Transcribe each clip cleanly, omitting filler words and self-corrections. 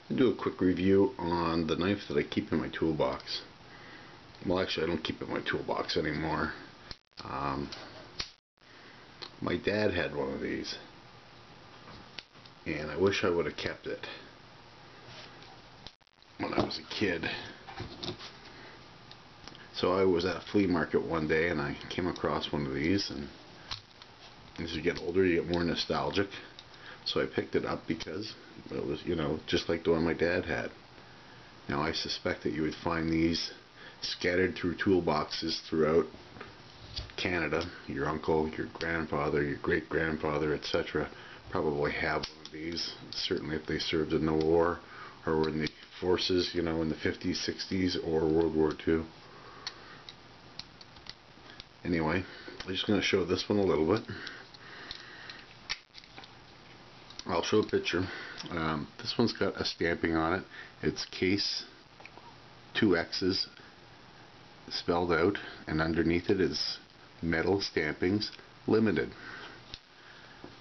I'll do a quick review on the knife that I keep in my toolbox. Well, actually, I don't keep it in my toolbox anymore. My dad had one of these, and I wish I would have kept it when I was a kid. So I was at a flea market one day and I came across one of these, and as you get older you get more nostalgic. So I picked it up because it was, just like the one my dad had. Now I suspect that you would find these scattered through toolboxes throughout Canada. Your uncle, your grandfather, your great-grandfather, etc. probably have one of these. Certainly if they served in the war or were in the forces, in the 50s, 60s, or World War II. Anyway, I'm just going to show this one a little bit. I'll show a picture. This one's got a stamping on it. It's case 2 X's spelled out, and underneath it is metal stampings limited.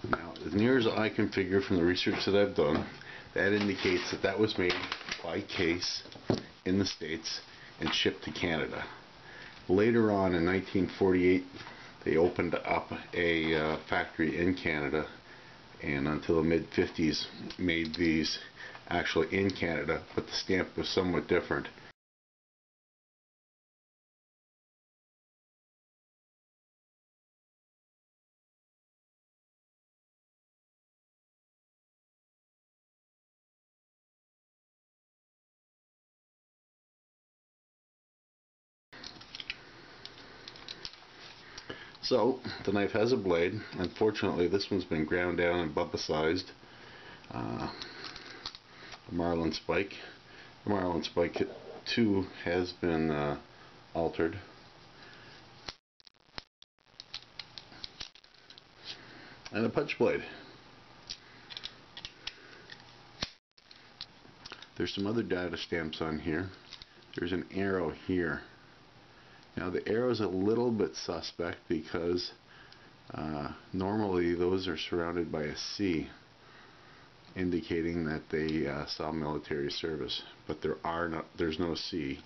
Now, as near as I can figure from the research that I've done, that indicates that that was made by Case in the States and shipped to Canada. Later on in 1948, they opened up a factory in Canada, and until the mid-50s made these actually in Canada, but the stamp was somewhat different. So, the knife has a blade. Unfortunately, this one's been ground down and bubba-sized. A Marlin spike. The Marlin spike 2 has been altered. And a punch blade. There's some other data stamps on here. There's an arrow here. Now the arrow is a little bit suspect because normally those are surrounded by a C, indicating that they saw military service, but there's no C.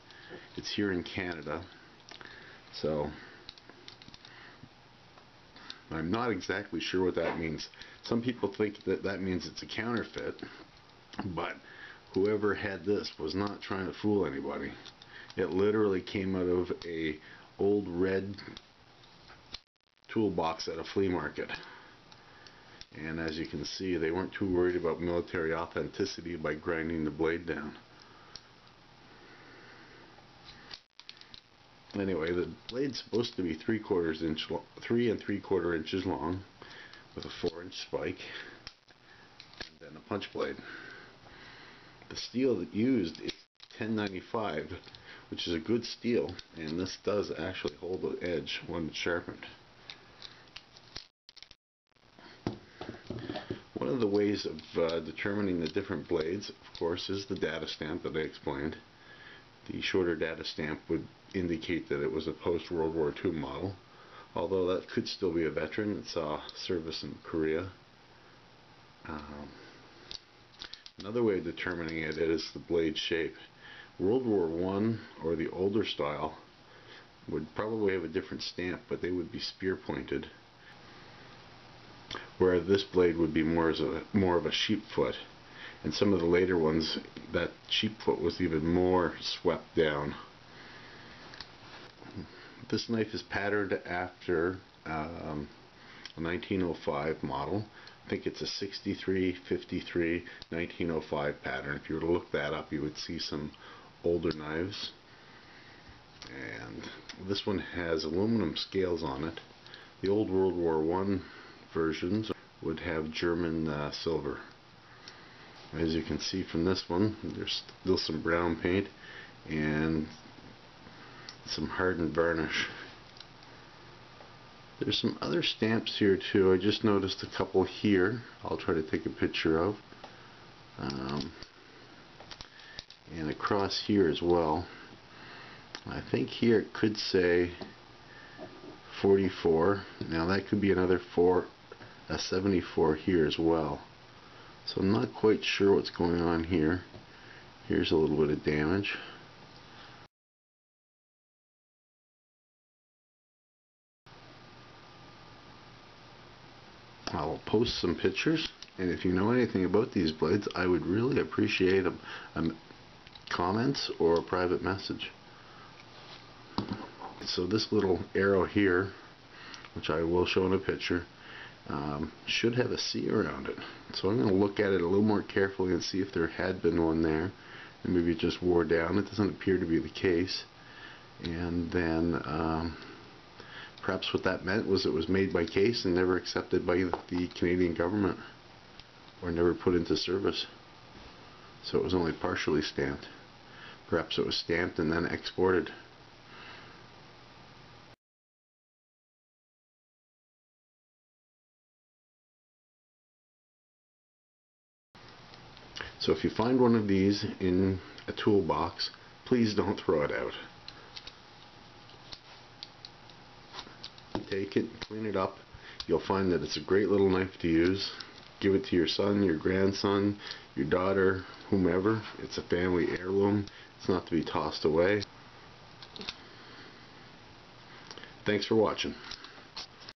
It's here in Canada, so I'm not exactly sure what that means. Some people think that that means it's a counterfeit, but whoever had this was not trying to fool anybody. It literally came out of a old red toolbox at a flea market. And as you can see, they weren't too worried about military authenticity by grinding the blade down. Anyway, the blade's supposed to be 3 3/4 inches long, with a 4-inch spike, and then a punch blade. The steel that used is 1095, which is a good steel, and this does actually hold the edge when it's sharpened. One of the ways of determining the different blades, of course, is the data stamp that I explained. The shorter data stamp would indicate that it was a post-World War II model, although that could still be a veteran that saw service in Korea. Another way of determining it is the blade shape. World War I or the older style would probably have a different stamp, but they would be spear pointed, where this blade would be more of a sheep foot, and some of the later ones, that sheep foot was even more swept down. This knife is patterned after a 1905 model. I think it's a 6353 1905 pattern. If you were to look that up, you would see some older knives. And this one has aluminum scales on it. The old World War I versions would have German silver. As you can see from this one, there's still some brown paint and some hardened varnish. There's some other stamps here too. I just noticed a couple here. I'll try to take a picture of. And across here as well. I think here it could say 44. Now that could be another 74 here as well. So I'm not quite sure what's going on here. Here's a little bit of damage. I'll post some pictures, and if you know anything about these blades, I would really appreciate a comments or a private message. So this little arrow here, which I will show in a picture, should have a C around it. So I'm going to look at it a little more carefully and see if there had been one there, and maybe it just wore down. It doesn't appear to be the case. And then perhaps what that meant was it was made by Case and never accepted by the Canadian government, or never put into service. So it was only partially stamped. Perhaps it was stamped and then exported. So if you find one of these in a toolbox, please don't throw it out. Take it, clean it up. You'll find that it's a great little knife to use. Give it to your son, your grandson, your daughter, whomever. It's a family heirloom. It's not to be tossed away. Thanks for watching.